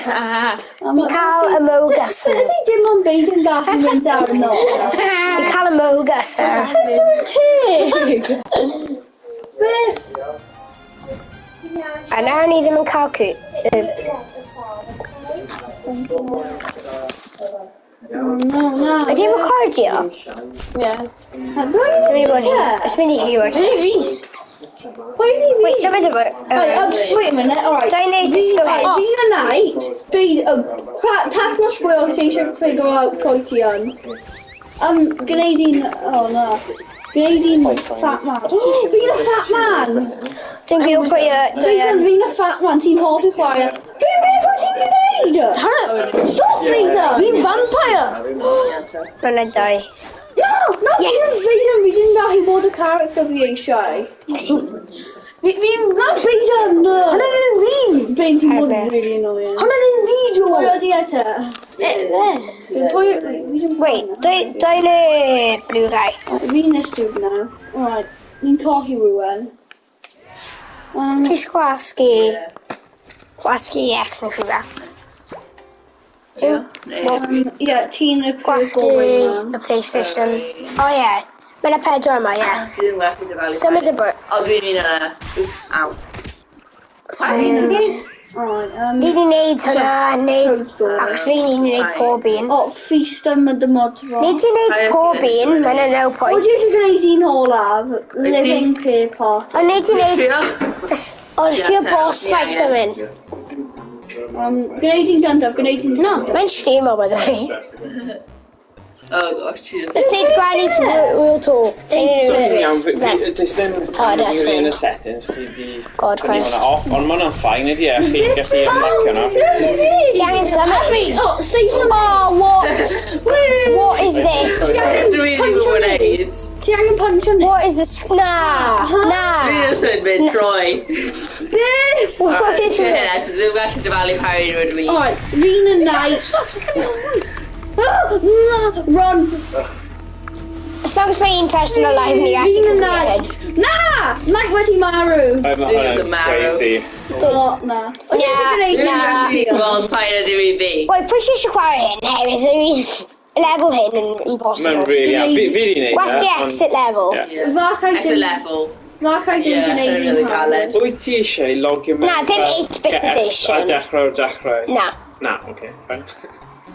I cael y mogus. Ydy dim ond beid yn bach yn mynd arno. I cael y mogus. Tig! Beth? A nawr ni ddim yn cael cw. No. Ydy'n recordio? Ie. It's mynd I hi wrth. Wait, symud y bwyd. Wait a minute, alright. Don't need to go ahead. Fi'n y night, tap nos bwyl chi eisiau ffigro out pwy ti yn. Gwneud un, gwneud un fat man. Fi'n y fat man. Dwi'n gwybod pwy Fi'n y fat man, ti'n hoffi chwarae. Dwi'n gwneud pwy ti'n gwneud. Stop me though. Fi'n vampire. Mae'n dau. No, fi dyn gallu bod y character fi eisiau. Fi'n beidyn, no. Hwna ddim fi. Be'n ti'n bod yn really annoying. Hwna ddim fi, Joe. Pwy ydi eto? Wait, dwi'n y blue guy. Fi'n ystod nawr. Alright, ni'n cohi rhywun. Please gwasgu X yn Cymraeg. Ie, ti'n y Gwasgu y PlayStation. O ie, mae'n y pedwar yma, ie. Symud y bwyd. O, dwi'n un yna. Oops, aw. Ni di wneud hwnna, actually ni di wneud pob un. O, feast am y dymod fo. Ni di wneud pob un, mae'n y no O, point. dwi'n gwneud un olaf, living clay pot. O, ni di wneud... O, ysgrifio boss fight am un. Gwneud un gyntaf, gwneud un... No, mae'n stream o bydde fi. Oh gosh, Jesus. Just need Granny's wheel tool. Does ddim yn y settings chi di... God Christ. Ond mae hwnna'n ffain ydi e, chi gallu ymlacio yno. Ti angen symud? Oh, what is this? Ti angen punch on it. What is this? Nah. Dwi'n sôn mynd troi. Beth? What is it? Dwi'n gallu dyfalu Harry rwy'n fi. Alright, fi'n y night. Run! As long as mae un person alive ni gallu Fi'n y cymryd. night. Na! Night wedi marw. Mae hwnna'n crazy. Na. O, ti'n gwneud Na. Wel, pa'n ydy fi fi. Wait, pwy sy'n eisiau chwarae hyn? Hefyd, level hyn yn impossible. Mae'n really, fi di wneud What's the exit level? Fachai Exit dim... level. Fachai dim gwneud un hawdd. Wyt ti eisiau logio mewn... Na, ddim 8-bit edition. A dechrau. Na. Na, oce, fine.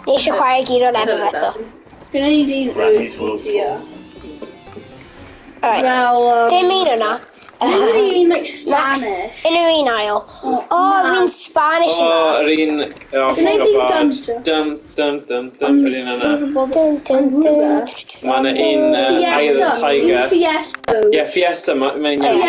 Ni eisiau chwarae gyd o levels eto. Gwneud un Granny's World Tour. Alright. Wel, Dim un o'na. un like Spanish. Un un ail. Fi'n Spanish O, yna. yr un... Gwneud un gyntaf. Dum, yr un yna. Dun, dun, dun. Mae yna un Eye of the Tiger. Fiesta. Ie, Fiesta, mae'n iawn.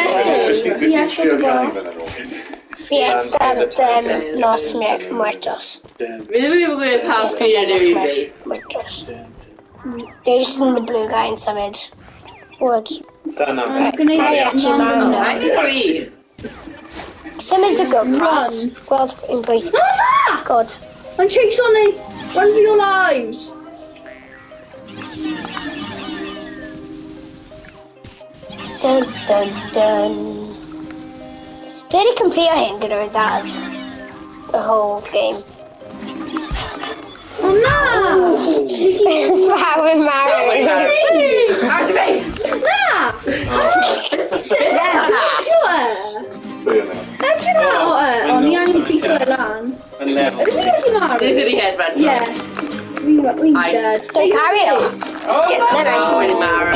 Fiesta de los Muertos. Fi ddim yn gwybod pa pa'n ydy fi. Muertos. They're just in the blue guy in symud. Wood. Dyna. Symud y gwmpas. Gweld yn gweithio. God. I'm chasing me. Run for your lives. Dun, dun, dun. Dwi wedi complete hyn gyda'r dad. The whole game. Oh no! Wow, we're married. Na! Edrych o e, o'n i angen pico e lan. Yn level. Ydych chi'n gallu marw? Dwi'n wedi headband. Ie. Fi'n dead. Don't carry it. Wedi marw.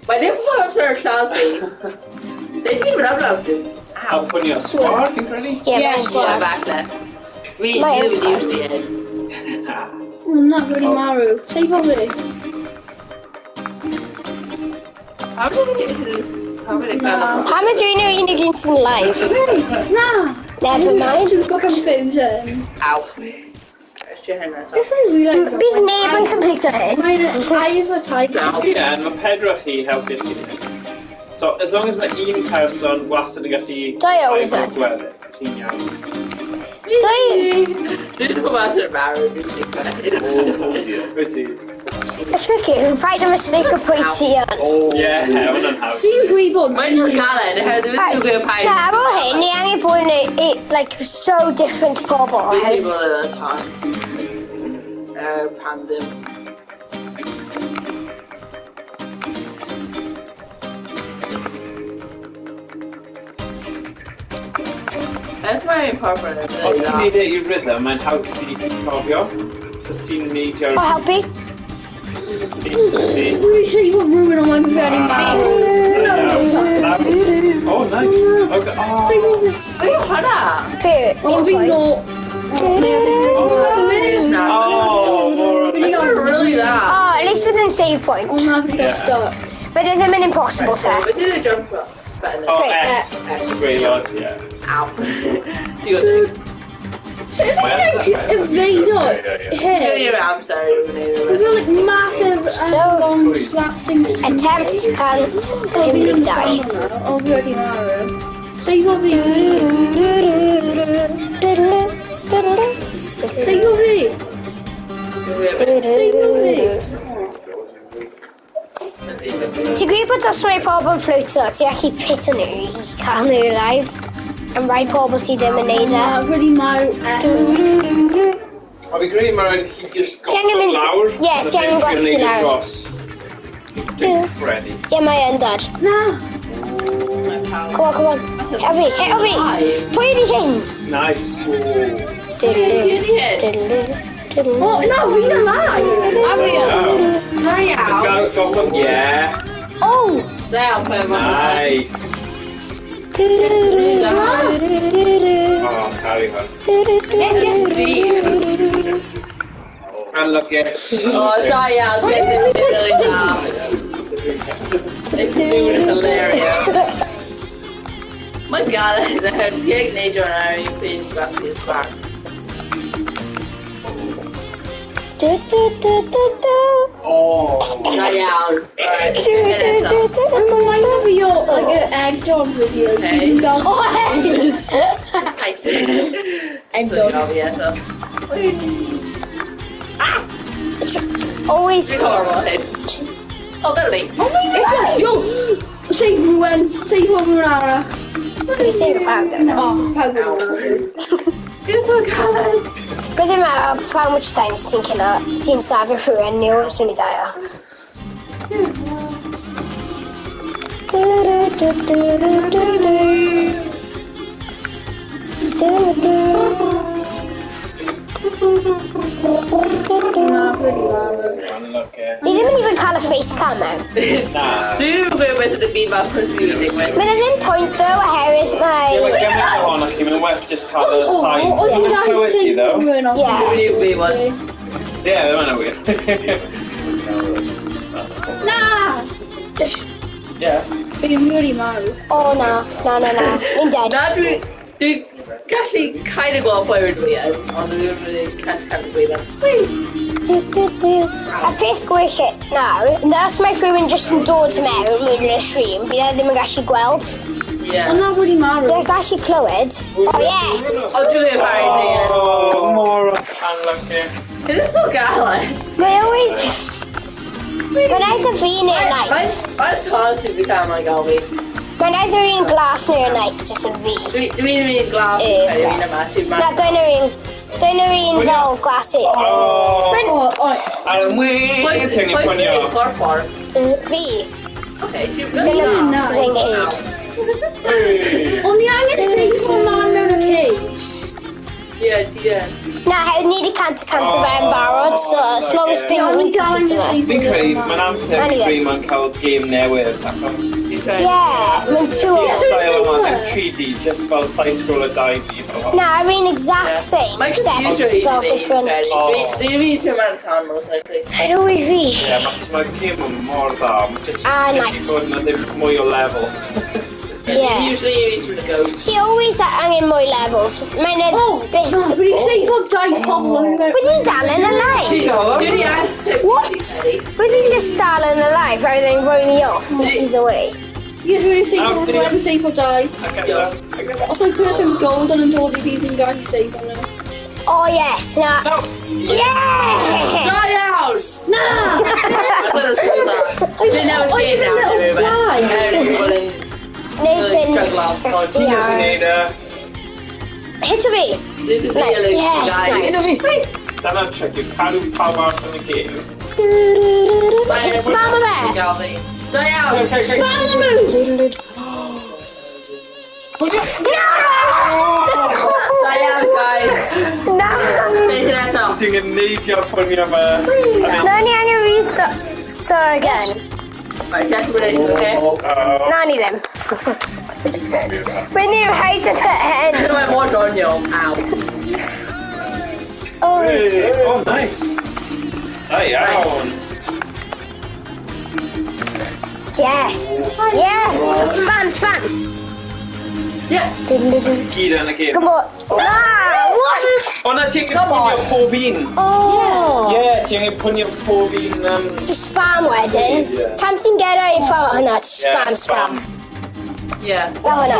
Mae'n ddim yn fawr o'r lladd fi. So ys ti'n mynd am ti? I'll put you a spark, fi'n credu? Yeah, So I'm back there. We Mine's really used to it. I'm not really marw. Save o fi. How did it get this? How did it get this? Pam ydw i'n unig un sy'n live? Na! Never mind. Super confusing. Ow. Bydd neb yn complete hyn. Mae'n Eye of a Tiger. Ie, mae pedwar chi helpu chi. So, as long as mae un person wastad yn gallu... Dau always yn. Gweddill, chi'n iawn. Dwi'n gwybod sy'n marw. Wyt ti? It's tricky. Rhaid am ysleig o pwynt i yn. Yeah, hwnna'n hawdd. Sy'n gwybod? Mae'n siŵr galed, hefyd dwi'n gwybod paid. Da, ar ôl hyn, ni angen bod yn like, so different pobl. Dwi'n gwybod yn y tan. Pan ddim. That's my important. Os ti'n neud e i rhythm, mae'n haws i cofio. So os ti'n neud O, helpu? Dwi'n siŵr bod rhywun o'n mynd very bad. Oh, nice. Okay. Oh. Be yw hwnna? Be? Ond fi'n no... Oh, more. You're really that. Oh, at least within save point. Ond na fi gael stuck. But ddim yn impossible, te. We did a jump up. Oh, X. Great, yeah. Ow. You got Invader here. I'm sorry. I feel like massive So- long lasting. Attempt can't him die. Oh, fi wedi marw. Save o fi. Save o fi. Save o fi. Ti'n gwybod bod os mae pobl yn fflwto, ti allu pit nhw i cael nhw live? Am rai pobl sydd ddim yn neud e. Na, wedi marw. I'll be great, man. He just got Ti angen mynd... lawr. Ie, ti angen gwasgu lawr. Ready. Ie, mae yn dad. Na. Come on, come on. Help me. Pwy ydi hyn? Nice. O, na, fi'n alai. A fi yn. Da iawn. Go on, yeah. Oh! Da iawn, pe ma. Nice. Oh, carry on. And look, yes. Oh, da iawn. This is really da. This is hilarious. Mae'n galed. Dieg neud o'n ar un pwynt basgu spark. Oh. Da iawn. Alright, I'm reminded of your like an egg dog video. Okay. You can go, oh, eggs. Egg dog. Always... Horrible hyn. Oh, that'll be. Oh my god, yo! Save rhywun, save rhywun arall. Ti'n save pawb though, no? Oh, pawb yn arall. It's so galed. Beth yma, how much times ti'n safio rhywun niw, swn i daio? Ni ddim yn even cael y face cam mewn. Dwi'n gwybod beth ydych chi'n fath proceeding with. Mae ddim point though, oherwydd Yeah, but mae... get me on, I mean, well, just have a sign. Oh, Would did I you save it, though? rhywun off? Yeah. Dwi'n gwybod fi was. Yeah, they went weird. Na! Yeah. Fi'n really marw. O na, ni'n dead. Na, dwi'n gallu kind of gweld pwy rydw i yn, ond dwi'n really can't gwybod. A peth gwell nawr, os mae rhywun jyst yn dod mewn mewn y stream, bydd e ddim yn gallu gweld. Yeah. Ond na wedi marw. Bydd e'n gallu clywed. Oh yes! O, dwi'n gwybod pwy rydw i. Oh, more unlucky. It is so galed. Mae always... Mae'n eitha fi neu'r night. Mae'n tol sy'n fi cael mae'n gael fi. Mae'n eitha un glas neu'r night, os ydw fi. Dwi'n glas yn cael un yma. Na, dwi'n un fel glas i. Oh, I'm waiting to put you up. Ffordd. Fi. Okay, Dyna thing hyd. Ond ni angen save o man mewn y cage. Yeah. Na, ni wedi cant fe yn barod, so as long as Ie, ond ni dal angen save Fi'n o credu, man. mae'n amser i Rayman cael game newydd, achos... Ie, mae'n tŵr. Style yma, ddim 3D, just fel side-scroller 2D. Na, I mean exact same, Mae'n except confusing fel different. Dwi'n fi sy'n ma'n tan, most likely. I'd always be. Ie, mae'r game yn mor dda, just nice. bod na ddim mwy o levels. Yeah. Usually you eat the goat. Ti always angen mwy levels. Mae'n beth... Wedi save o dau pobl. Wedi dal yn y live? Dwi'n i What? Wedi just dal yn y live, rather than rolling me off, either way. Yes, wedi save o dau. Os mae person golden yn dod i fi, fi'n gallu save o nhw. Oh yes, na... Yeah! Da iawn! Yes! Nah! I thought it was cool that. Didn't know it was game now. Nathan. Oh, Tina's an Ada. Hit a me. This is really Yes, guys. Dyna'r trick yw cadw pawb arall yn y game. Spam o fe. Da iawn. Spam o nhw. Da iawn, guys. Na. Neud hyn eto. Ti'n neidio pwnio fe. Na ni angen restart. So again. Right, check for it, okay? Na ni ddim. When you hate at the end. I went more on you. Ow. Oh. Hey, oh, nice. Da iawn. Yes. Yes. Spam. Yes. Gyd yn y game. Come on. Ah, what? O na ti'n pwnio pob un. Oh. Ie, ti'n pwnio pob un... Just spam wedyn. Pan ti'n gyrra i ffordd hwnna, spam. Yeah. Fel hwnna.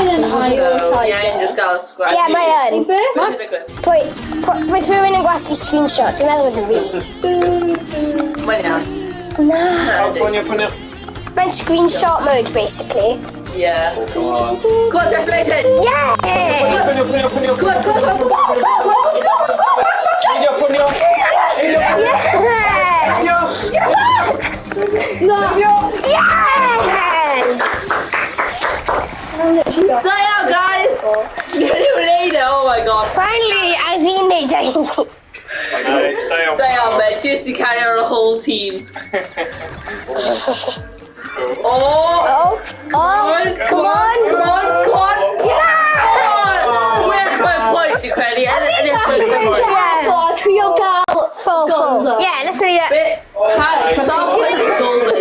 So, yeah, just gael sgwrs. Ie, mae yn. Roedd rhywun yn gwasgu screenshot, dwi'n meddwl oedd yn fi. Mae'n iawn. Na. Pwnio. Mae'n screenshot mode, basically. Yeah. Come on, definitely. Yeah! Pwnio. Pwnio. Yes! Da iawn, guys. You're an Ada, oh my god. Finally, a fi'n neud e. Nice, da iawn. Da iawn, mate. Just to carry our whole team. Oh! Come on! Yeah! Where's my point, you credit? Yeah. Trio gael Full. Yeah, let's do that. Stop playing golden.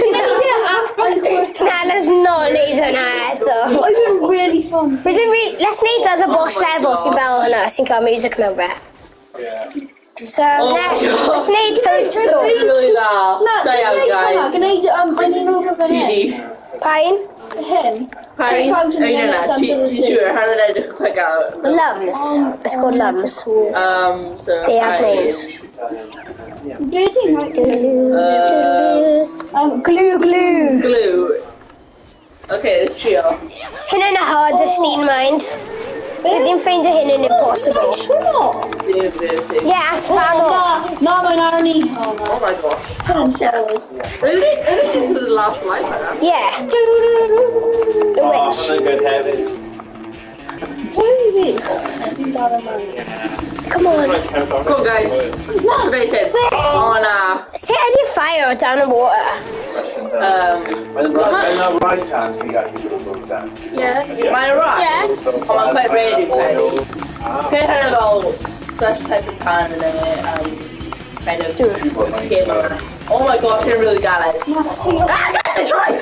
Na, let's not neud hwnna eto. It's been really fun. Let's neud other boss level sy'n fel hwnna, sy'n cael music mewn fe. So, let's neud Toad's Story. Really now. Da iawn, guys. Gwneud, I don't know if TG. Pain? hyn. Pain? Oh, no. Sure, how did I just click out? Lums. It's called Lums. So... They have names. Glue. Glue. Okay, let's chill. Hyn yn y hardest un mind. Bydd ddim ffeindio hyn yn impossible. Yeah, spam o. Na, mae'n arni. Oh my gosh. I'm sorry. Really? I think this was the last life, right? Yeah. The witch. Mae'n good hefyd. What is it? Come on. Come on, guys. Activated. Oh, nah. Say I did fire down the water. When the right hand, see how you can move that. Yeah. Am I right? Yeah. Oh, I'm quite ready, Cody. Kind of go such type of time and then kind of game on. Oh my gosh, I'm really got it. That's right.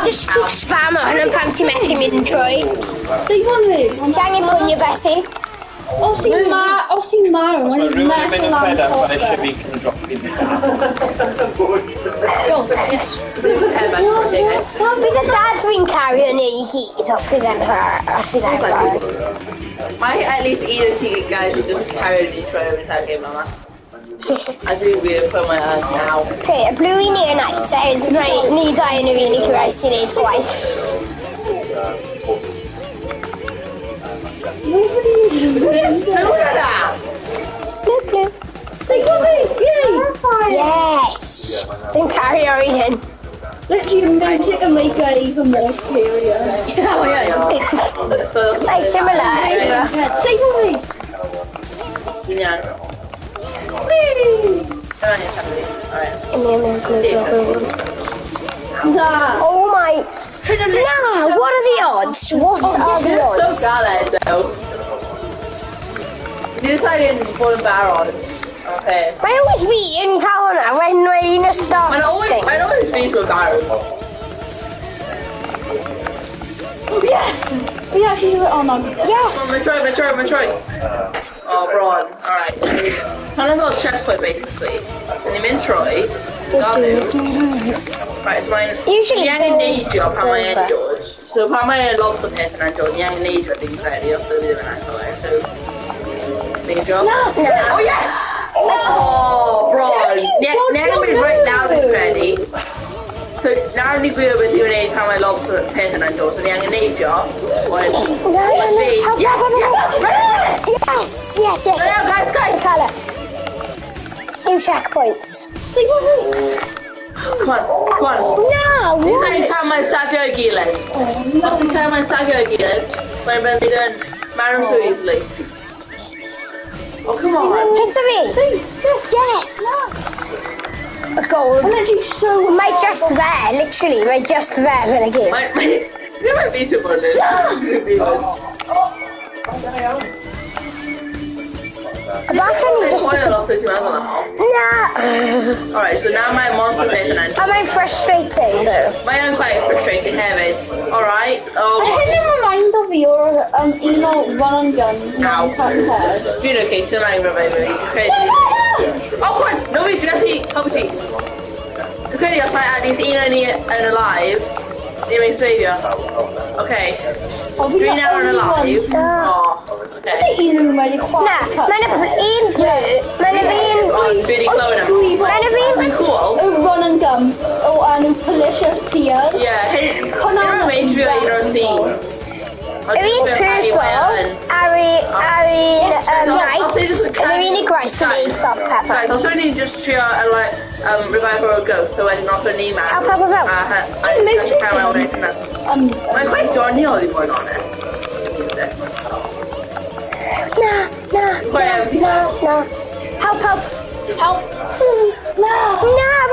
Just spam o hynny'n pam ti'n methu mynd yn trwy. Think on me. Ti angen pwynio besi. Os ti'n marw, Os mae mae'n rhywun yn mynd yn fed up, mae eisiau metal. fi can drop it in the Yes. Guys. Bydd y dad fi'n cario neu i gyd os fydd yn hwyr. My at least either ticket guys would just carry me through every time game, Mama. I think we'll put my hands now. Okay, y blwy ni yn night, ni dau yn yr unig rai sy'n neud gwaith. Blue. Yes! Dwi'n cario un hyn. Literally, music can make it even more scarier. Like similar. Say something. Yeah. Nah. Oh my... Nah, what are the odds? What are the So odds? galed though. You decided to put a bar on. Okay. Mae always fi yn cael hwnna when mae un o staff I stinks. always finish with a bar. Yes. We actually do it on them. Yes! Metroid. Oh, Braun. Alright. Kind of got a checkpoint basically. So I'm in Troy. Right, so mae'n... Usually Ni angen balls neidio pan go mae'n over. George. So pan mae'n lot o peth yna'n George, ni angen neidio fi'n credu os ydw i ddim yn agor. So... Neidio? No. Oh yes! Oh, bron. Now I'm right now to ready. So now ni gwybod beth yw'n neud pan mae lot o peth yna'n dod. So ni angen neidio. Yes. No, guys. Colour. New checkpoints. Come on. No, Ni'n what? dweud pan mae'n safio i gilydd. Os ni'n cael mae'n safio i gilydd, mae'n mynd yn marw so easily. Oh, come on. Hit me. Yes. A gold. Might just there, literally, might just there in a game. Ddim yn byd o bod yn. Bach yn just... Quite a lot o ti'n meddwl. Nah. Alright, so now mae'n monster peth yna'n. Am I frustrating though? Mae'n quite frustrating hefyd. Alright. Oh, Hyn yn remind of fi o'r un o run and gun. Ow. Dwi'n okay, ti'n rhaid yn rhaid fi. Oh, come on! No, wait, dwi'n gallu helpu ti. Dwi'n credu os mae at least un o'n ni yn alive, ni'n mynd sreifio. Okay. Dwi'n nawr yn alive. Oh, okay. Un wedi Na, mae'n un blue, mae'n un... Dwi wedi clywed am. Mae'n un... Mae'n cool. y run and gun o enw Policious Pier. Yeah, hyn o'n mynd fi o un o'r scenes. Yr un purple, ar un right, yr un i groes yn neud stop pepper. Guys, os rwy'n ni just trio revive o'r ghost, so wedyn off yn ni mewn. How pepper mewn? Mae'n cael mewn wneud hynna. Mae'n quite doniol i fod yn honest. Na. Help. Na,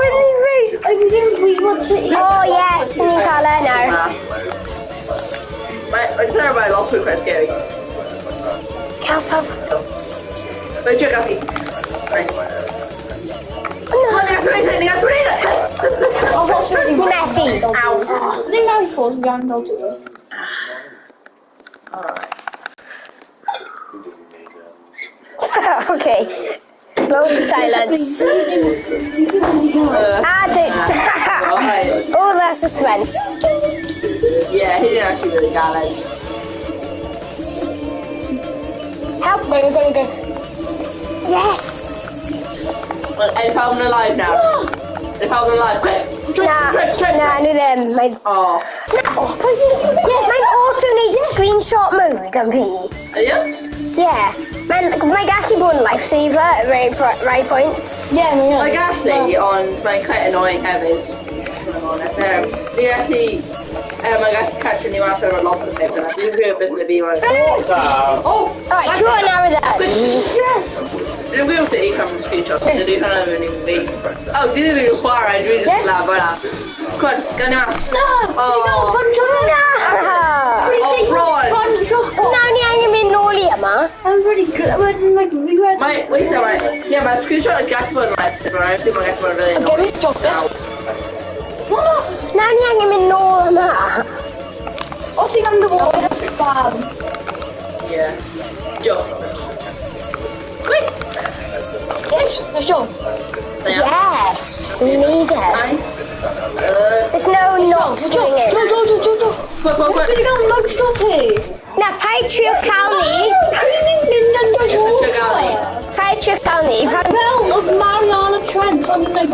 mae'n ni reit. I didn't really want to eat. Oh yes, ni'n cael e nawr. It's never by lots of quite scary. Help. But you're happy. Nice. No. Methu. Ow. I think that was called Randall to it. Alright. Okay. Moment of silence. Oh, that's suspense. Yeah, he didn't actually really got it. Help me, we're gonna go. Yes! Well, and if I'm alive now. If I'm alive, quick! Nah, I knew them. Oh. No, yes, mine auto needs screenshot mode am fi. Are you? Yeah. Mae gallu bod yn lifesaver at right points. Yeah, Mae gallu, ond mae'n quite annoying hefyd. Ni gallu... Mae gallu catch ni mas o'r lot o peth yna. Dwi'n gwybod beth yn y fi fan. Oh! Alright, go on now with that. Yes! Dwi'n gwybod i come screenshot. Dwi'n hwnna ddim yn fi. Oh, dwi ddim yn chwarae, dwi'n just laf o'na. Cwad, gan i mas. Oh, Ron! Nawr ni angen mynd nôl i yma. I'm really good. I didn't like reread. Wait a minute. Yeah, mae screenshot yn gallu bod yn live, but I think mae'n gallu bod yn really annoying. Nawr ni angen mynd nôl yma. O ti'n am gyfod y fam? Yeah. Jo. Quick! Yes, let's go. Yes, we need it. Nice. There's no not doing it. Go. Quick. Wedi gael mugs o ti? Na, paid trio cael ni. Paid trio cael ni. Fel o Mariana Trent, ond mae'n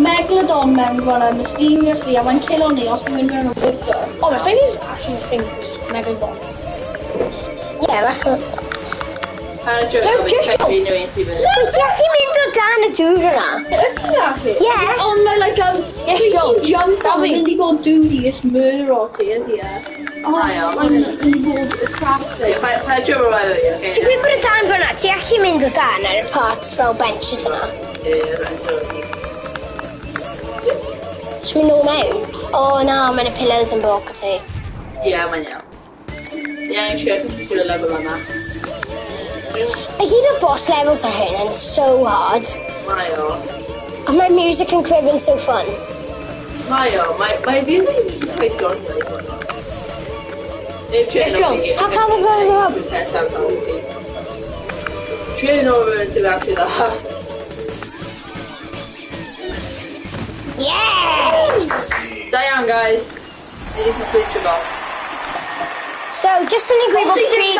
megalodon mewn fan'na, mysteriously, a mae'n killo ni os mae'n mynd mewn o bwyta. Oh, my son is actually think this megalodon. Yeah, bach. Dwi'n Ti'n mynd o dan y dŵr yna? Yeah. Ond mae like jump on mynd i bod duty is murder o ti ydi e. Mae'n mynd i bod y crap thing. Ti'n gwybod bod y dan fyna? Ti allu mynd o dan ar y parts fel benches yna? Ti'n mynd o mewn? O na, mae'n y pillars yn bloc ti. Ie, mae'n iawn. Ie, I'm sure dwi'n level yma. I gyd o boss levels ar hyn, and it's so hard. Mae o. And my music and cribbing so fun. Mae o. Mae fi'n quite done. How come we're going up? Train over to actually that. Yes! Da iawn, guys. Ni wedi complete your box. So, just yn ei gwybod pryd...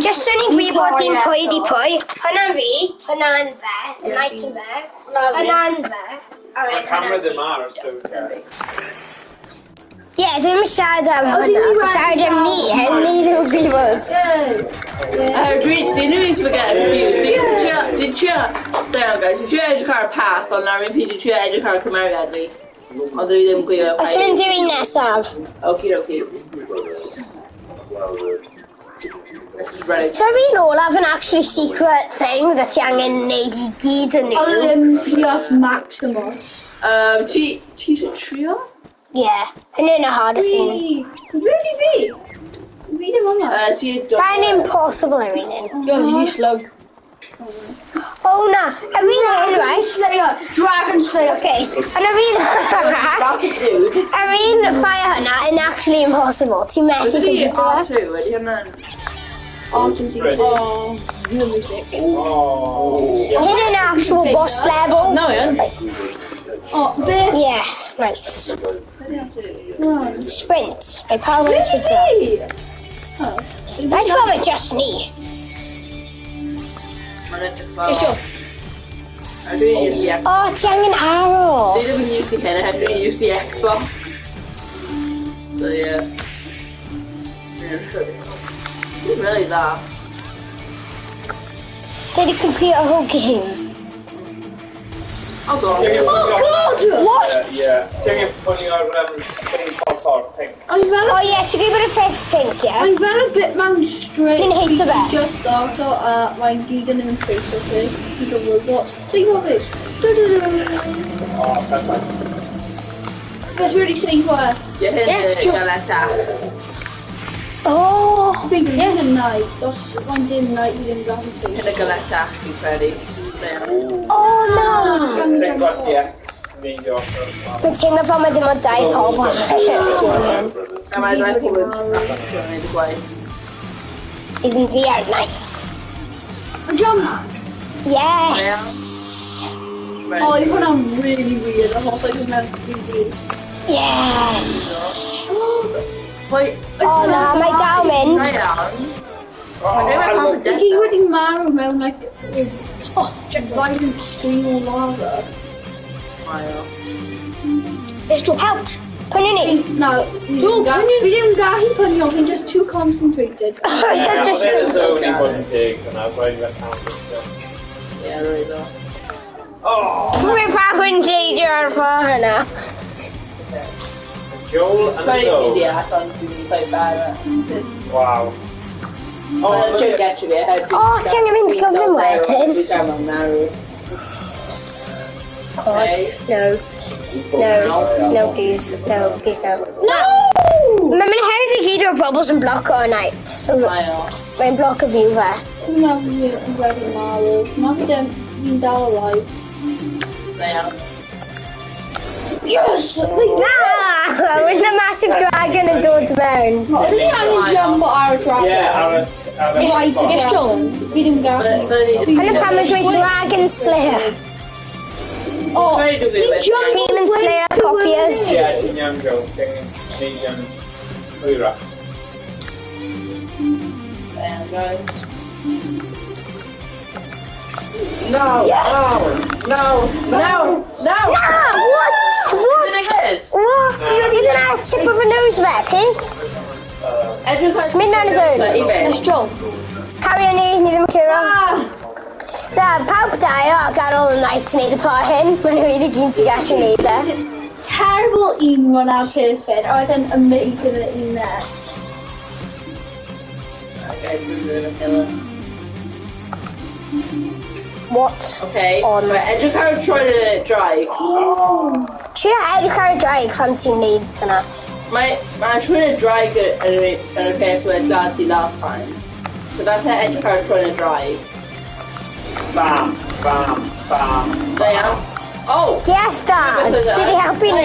Just yn ei gwybod dim pwy di pwy. Hwna'n fi, hwna'n fe, y night yn fe, hwna'n fe. Mae camera ddim ar, so... Ie, dwi'n siarad am hwnna, dwi'n siarad am ni, ni ddim yn gwybod. Dyn nhw'n eisiau get confused. Dwi'n trio... There guys, dwi'n trio edrych ar y path, ond na'r un pryd dwi'n trio edrych ar y cymeriad fi. Ond dwi ddim yn gwybod. Os mynd dwi'n nesaf. Okie. So fi'n olaf yn actually secret thing that ti angen neud I gyd yn nhw. Pios Maximus. Ti eisiau trio? Yeah, hynny'n y hardest un. Really fi? Fi ddim hwnna. Da'n impossible ar un un. You're slow. Oh na, ar un un, right? Dragon Slayer. Okay, and ar un fire hwnna yn actually impossible. Ti'n methu completo fe. Wedi hwnna'n... Argentina. Oh, no music. Hyn yn actual boss level. No, yeah. Oh, bit. Yeah, nice. Sprint. I power with sprint. Nice for it, just me. It's sure. I really use the Xbox. Oh, ti angen arrow. They didn't use the pen, I had to use the Xbox. So yeah. It's really that. Did he complete a whole game? Oh god. What? Yeah. Ti'n angen ffynnu o'r pink popcorn, pink. Oh yeah, ti'n gwybod y peth pink, yeah? I'm fel a bit man straight. Fi'n heitio fe. Just start mae'n gyd yn face o ti. Gyd o robots. So you got this. Oh, perfect. That's really safe for You're hitting the Galata. Oh! Big dim night. That's one dim night you didn't have to Hit the Galata, you ready? Oh no! Ti'n gwybod neidio. Dwi'n teimlo fel mae ddim o dau pobl. A mae'n rhaid pobl yn y gwaith. Sydd yn fi ar night. Jump! Yes! Oh, you put on really weird. I'm also going to have 3D. Yes! Wait. Oh na, mae dal mynd. He wedi marw mewn like... Oh, violent stream o lava. Help! Pwnnw ni! No, we didn't gallu pwnio, fi'n just too concentrated. Mae'n sôn I bod yn dig yna, gwaith fe camera. Yeah, really though. Oh! Dwi'n bach yn deidio ar ffordd hynna. Joel and Very Zoe. easy, I thought you were quite bad. Wow. Well, check that to be a head. Oh, ti angen mynd gyflym wedyn. We come on now. God, no. No, please. No, please, no. No! Mae'n mynd hefyd I gyd o'r bobl sy'n bloco o night. So, mae'n bloco fi fe. Na, fi'n wedi marw. Na, fi'n dal alive. There. Yes! Na! Mae'n y massive dragon yn dod mewn. Ydyn ni angen jump ar y dragon? Yeah, ar y Gellwn? Fi ddim gallu. Hynny pan mae'n dweud Dragon Slayer. Oh, Demon Slayer copiers. Yeah, ti'n iawn, Joel. Ti'n neud yn hwyrach. There, guys. No! What? What? You're gonna tip of a nose fe, peth? Smyn ar y ddwn. let's jump. Carry on ni ddim yn curo. Na, pawb dau o ar ôl y night yn neud y pa hyn. Mae'n rhaid I gyn sy'n gallu neud e. Terrible un run out person. I then amazing at un there. Okay, we're gonna kill it. What? Okay, On. right, edrych ar y troi yn dry. Trio edrych ar y draig pan ti'n neud yna. Mae'n troi yn dry yn y peth wedi'n dad ti last time. So that's how edrych ar y troi yn dry. Bam, bam, bam. Diane. Oh! Yes, Dad! Did he help you in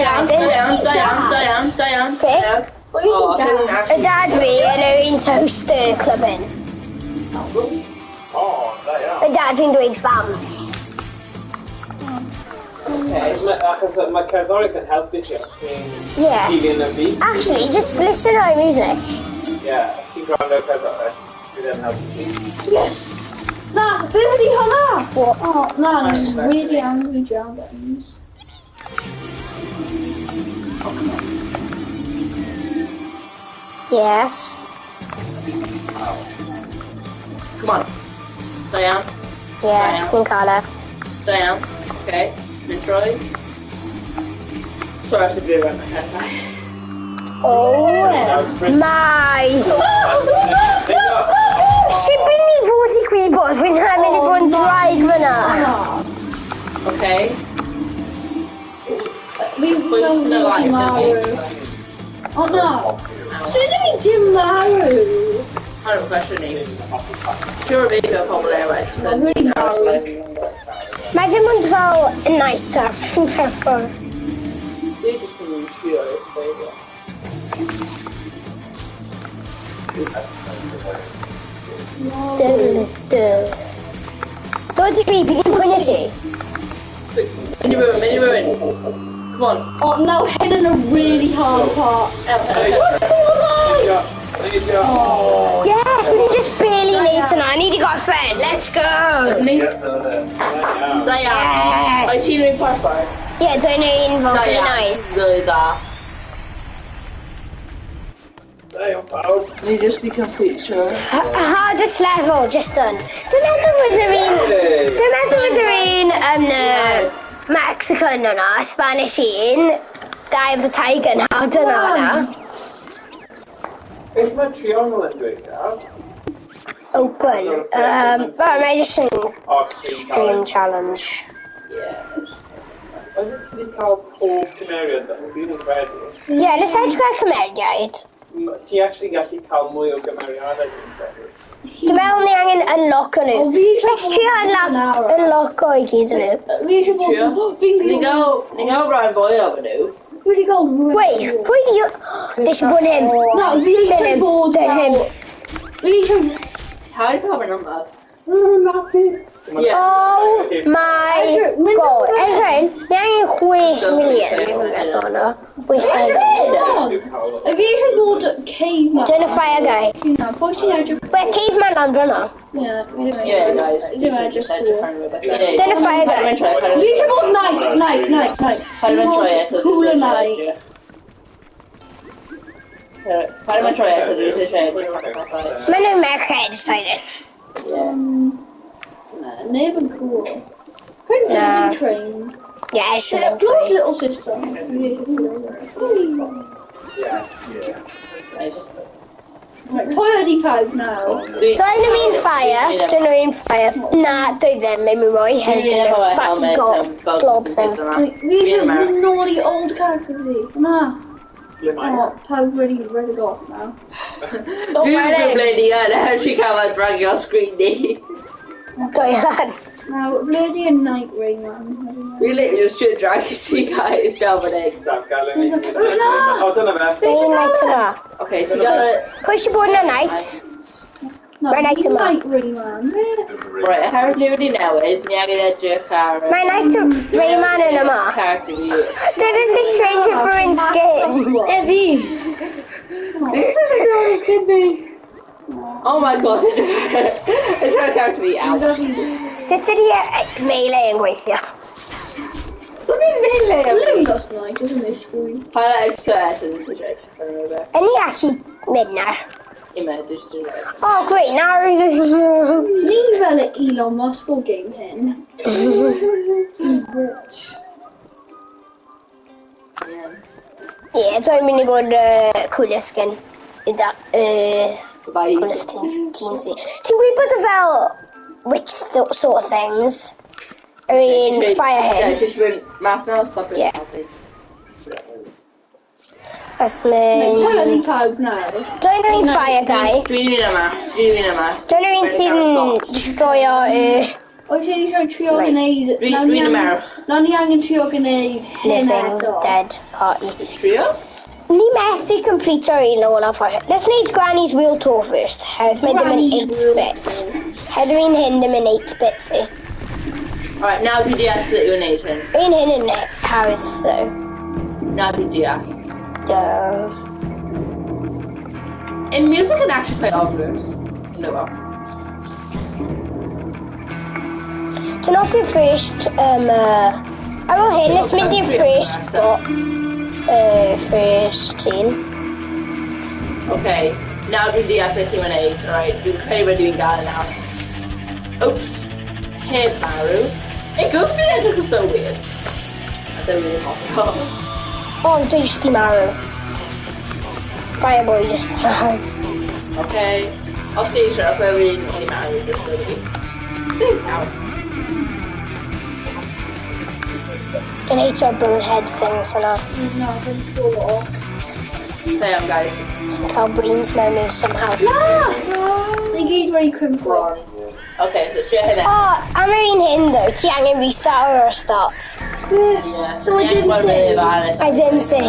Diane. Be? Oh, Y dad fi yn yr un toaster clubbing. Oh, da iawn. Y dad fi'n dweud bam. Achos mae cerddoriaeth yn helpu ti os ti'n Yeah. dilyn y fi. Actually, just listen to our music. Yeah, ti'n gwrando cyfro, dwi ddim helpu ti. Yes! Na, be wedi hwnna? What? Oh, na, I'm really angry dragons. Yes. Come on. Diane. Yes, sy'n cael e. Diane. Okay. Metroid. Sorry, I should be around my head. Oh my! Sut byd ni fod i gwybod fi'n rhaid mynd i bod yn draig fyna? Okay. Fi'n Pwynt yn y live, marw. O na! Sut ydyn ni dim marw? 100% ni. Siwr fi fel pobl eraill. Mae'n really marw. Mae ddim ond fel y night ar fi'n pethau. Dwi jyst yn mynd trio it's baby. Dod i fi, bydd i'n pwynt i ti? Mynd i rywun. Come on. Oh, now head in a really hard part. Yes, we can just barely need to know. I need to go friend. Let's go. Diane. Yes. Oes ti'n rwy'n parffair? Yeah, don't know un fel really nice. Really da. Diolch pawb. Ni just i complete sure. Hardest level, just done. Dwi'n meddwl bod yr un Mexican yna, Spanish un, Eye of the Tiger yn hard yna yna. Beth mae triongl yn dweud nawr? Open. Mae jyst yn Stream Challenge. Oedd ti wedi cael pob cymeriad yn fi'n credu? Yeah, let's edrych ar cymeriad. Ti actually gallu cael mwy o gymeriadau fi'n credu? Dwi'n meddwl ni angen unlock nhw. Let's trio unlock o I gyd nhw. Fi eisiau bod... Ni'n gael Brian Boy over nhw. Fi wedi gael... Wait, pwy di... Dys i bod hyn. Na, fi eisiau bod... Fi eisiau... How do you have a number? Oh my god. Efren, ni angen 6 million. Beth o'na. Fi eisiau bod caveman. Dyna fire guy. Pwy sy'n edrych... Wait, caveman land runner. Yeah, guys. Dim edrych Dyna fire guy. Fi eisiau bod night. Cooler night. Pa'n mae'n troi eto, dwi'n eisiau Mae'n nhw'n merched, staidir. Neb yn cool. Pwy'n diving train. Yes, George's little sister. Nice. Pwy ydi pawb nawr? Dwi'n nhw'n fire. Na, dwi ddim, mae'n mwy mwy. Dwi'n glob thing. Fi eisiau bod nôl i old character fi. Na. Oh, pawb wedi got now. Dwi'n bleidi yn, her si cael ei dragio screen ni. Dwi yn. Now, bloody a night Rayman. We literally just should drag si cael ei shelf yn egg. O, dyna fe. Be'n night yma. Okay, so you got it. Pwy sy'n bod yn y night? Mae'n night yma. Night Rayman. Right, her ni wedi newid, ni angen edrych ar... Mae'n night Rayman yn yma. Character fi. Dwi ddim yn change it for in skin. Oh my god, it's trying to character me out. Sut ydi melee yn gweithio? Something melee. Blue last night, isn't this school? Highlight exert yn ysgrifennu. Yn ni gallu mynd na. Image. Oh, great, now... Ni fel Elon Musk o game hyn. Yeah, dwi'n mynd i bod coolest skin. Coolest teensy. Ti'n gwybod o fel which sort of things? I mean, fire him. Yeah, just went math now, stop it. Yeah. That's me. Pwy ydi pawb nawr? Dwi'n rhaid fire guy. Dwi'n un yma. Dwi'n rhaid ti'n destroyo Oes ti eisiau trio gwneud... Dwi'n yma. Na ni angen trio gwneud hyn living eto. dead party. Trio? Ni methu completo un o hwnna ffordd. Let's need Granny's Wheel Tour first. Hewth mae ddim yn 8-bit. Hewth yr un hyn ddim yn 8-bit si. Alright, now dwi deall that yw'n neud hyn. Un hyn yn hawdd though. Now dwi deall. Do. In music, I can actually play all groups. No, well. Turn off your first, I will hear this with your first, first scene. Okay, now do the human age. Alright, do pretty much doing that now. Oops. Hey, Maru. It goes for the end, was so weird. I thought we were talking. Oh, just the Maru. Fireboy, just the Maru. Okay. I'll see you, sure. That's why I really only Maru just to do. Ow. Don't hate your bonehead things, and No, I'm sure it off. Damn, guys. some cow brains memory somehow. No! They get very crimped. Okay, so share that. Oh, I'm in him though. Ti angen restart or start? Yeah, So I didn't say. I didn't say.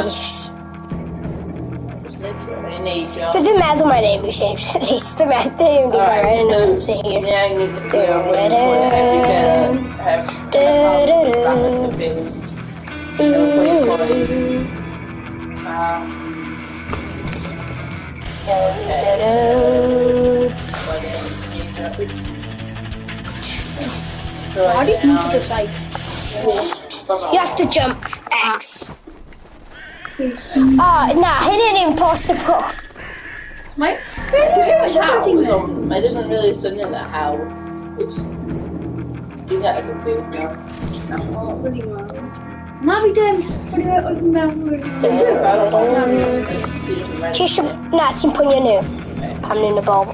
Dydyn meddwl mae'n ei fi sef. Dydyn meddwl mae'n ei fi How do you move to the side? You have to jump X. Oh, nah, it ain't impossible. I didn't really know that how. Oops. Do that I can do now. Oh, really well. Navi dem, what do I open mouth? Just, nah, ti'n pwynio nhw. Pam nhw'n y bol.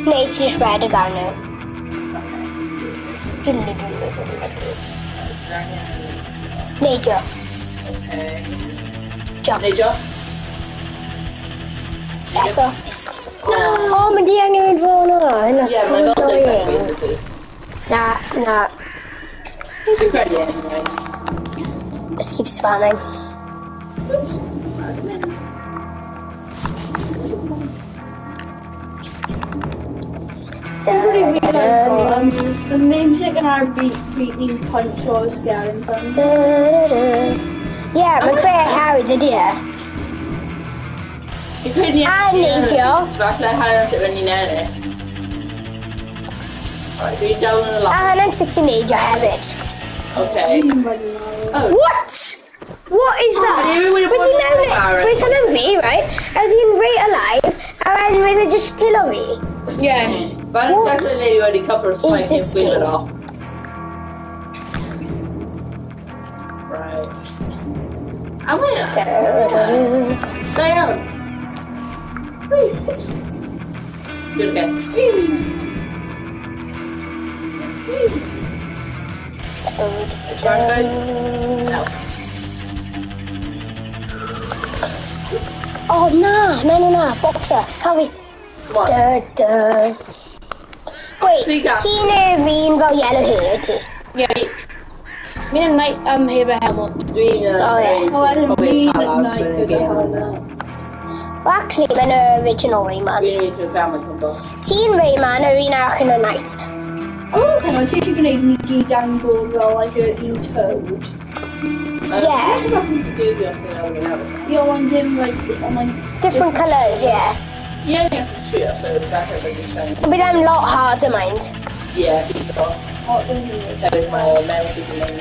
Neu ti just red y gael nhw. Neidio. Okay. Jump. Neidio. Eto. Oh, mae di angen mynd fo hwnna. Yeah, my belt is basically. Na. Good credit anyway. Just keep spamming. The music and our beating punch or scaring fun. Yeah, mae'n creu hawdd ydi e. A neidio. Falle hanes it when you know it. Alright, dwi'n dal yn y A lot. hynny'n sut ti'n neidio hefyd. Okay. What? What is that? Wedi mewn it. Roedd hwnna'n fi, right? A oedd hi'n reit alive, a wedyn roedd e just kilo fi. Yeah. But What that's when you already cover a spike and this clean it game? off. Right. I'm in. Stay out. Do it again. Start, guys. No. Oh, na. Boxer. Cael fi. Come on. Wait, So you got- ti'n fi'n fel yellow hair ti? Yeah. Me and Night here a helmet. Dwi'n Oh, yeah. Oh, I didn't probably mean tell that out Night for the could game have on that. helmet. Well, actually, mae'n original Rayman. We need to family combo. Ti'n Rayman yr un arach yn y night. Oh, come on, see if you can even get down gold though, like a toad. Yeah. That's about confused yourself. You want them like on my. Different colours, yeah. Yeah, sure, so it's better than the same. But them a lot harder, mind. Yeah, he's got. Oh, don't do it. That is my American name.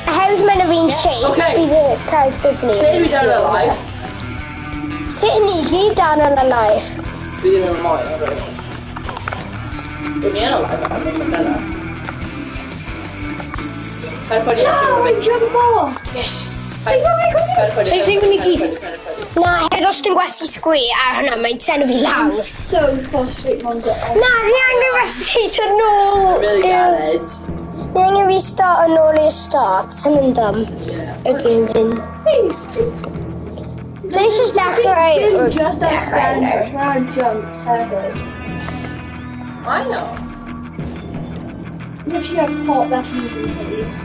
How's mae'n yr un shape? Okay. Bydd y characters ni. Say we don't alive. Sut ni gyd dan yn alive? We're gonna remind everyone. When you're alive, I'm gonna know. How funny No, jump off! Yes. Take me key. Na, hefyd os ti'n gwesti sgwi ar hwnna, mae'n tynnu fi law. So frustrating on that. Na, ni angen restart yn ôl. Really galed. Ni angen restart yn ôl i'r start, sy'n yn dam. Yeah. Y game hyn. Dwi'n eisiau dechrau... Just our standards, our jumps, heavy. I know. You should have pot that easy, please.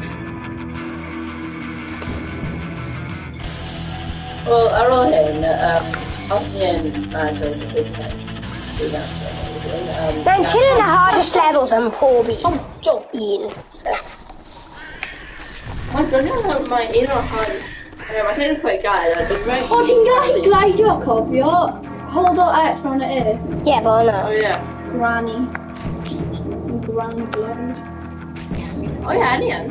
Well, ar ôl hyn, os ni'n manager yn y Mae'n tyn yn y hardest levels yn pob un. So. Mae'n dynnu mae un o'r hardest. Mae'n hyn yn quite gael. O, ti'n gallu glidio, cofio? Hold on, X on it here. Yeah, but I know. Oh yeah. Granny. Granny Blade. Oh yeah, Anian.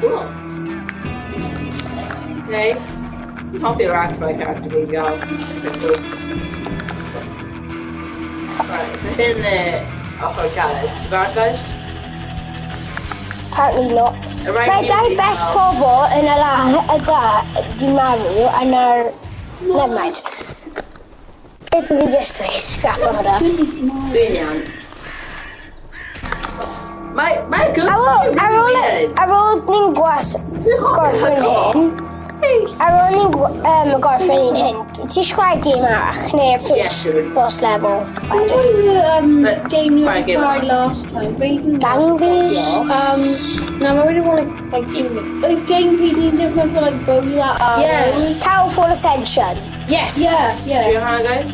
Cool. Okay. I'll be around to my character, baby. Alright, so in the upper challenge. You guys? Apparently not. Right, Mae dau best pobl yn y di marw yn yr... Never mind. Beth ydi just dweud, scrap o hwnna. Dwi'n iawn. Mae'n good. Ar ôl ni'n gorffen hyn, ar ôl ni'n gorffen hyn, ti eisiau chwarae game arall, neu finish boss level? Game you tried last time. Gang bees? No, I really want to like game PD different for like bows that are. Yeah. Towerfall Ascension. Yes. Yeah. Do you know how it goes?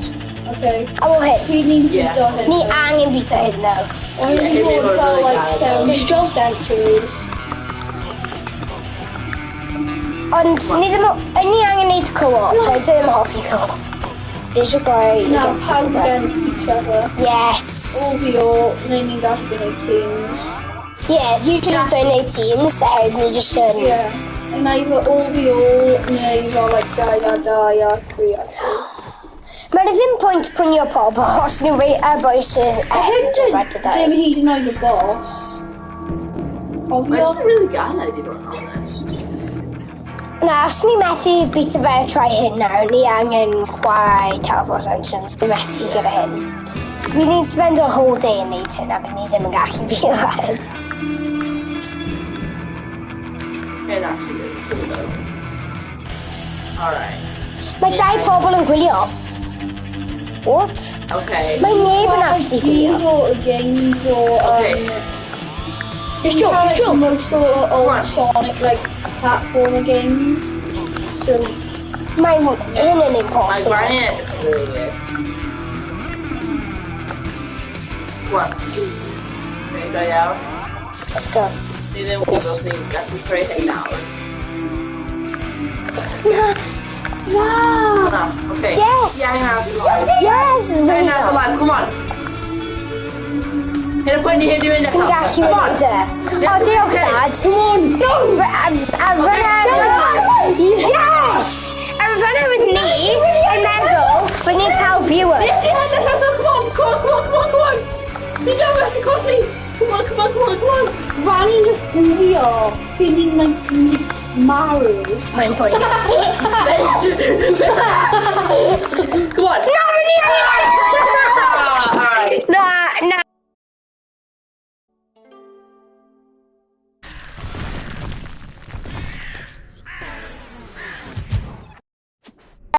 Okay. A o hyn. PD Yeah. Ni angen bita hyn though. I really want to go like some centuries. Ond ni angen neud co-op, dwi ddim yn hoffi co-op. Dwi eisiau gwaith No, against how each other. against each other. Yes. All the all, they need us to make teams. Yeah, usually dwi'n neud teams, ni jyst yn... Yeah. And either all the all, neu like die, or three actually. Mae'r ddim pwynt prynio pobl os nhw'n rei boi sy'n... I heard Dim hyd yn oed y boss. That's a really good idea, to be honest. Na, os ni methu bita fe try hyn nawr, ni angen chwarae Towerfall Ascensions, di methu gyda hyn. We need to spend a whole day yn neud hyn, a ni ddim yn gallu fi o hyn. It's actually really cool though. Alright. Mae dau pobl yn gwylio. What? Okay. Mae neb yn actually gwylio. Games or Okay. It's sure. Most old Sonic like platformer games. So Mae hyn yn My impossible. granny is really good. What? Ready to go out? Let's go. See them people think that's a pretty thing now. No! No, okay. Yes! Yeah, I have. Yes! Turn that's alive, come on. Hit a point here doing that. Yn gallu Come on. wneud e. O, diolch dad. Come on, go! A fyna... Yes! A fyna with ni yn meddwl bod ni'n cael viewers. Come on. You don't have to copy. Come on. Rani just gwylio, feeling like Maru. Mae'n bwyd. Come on.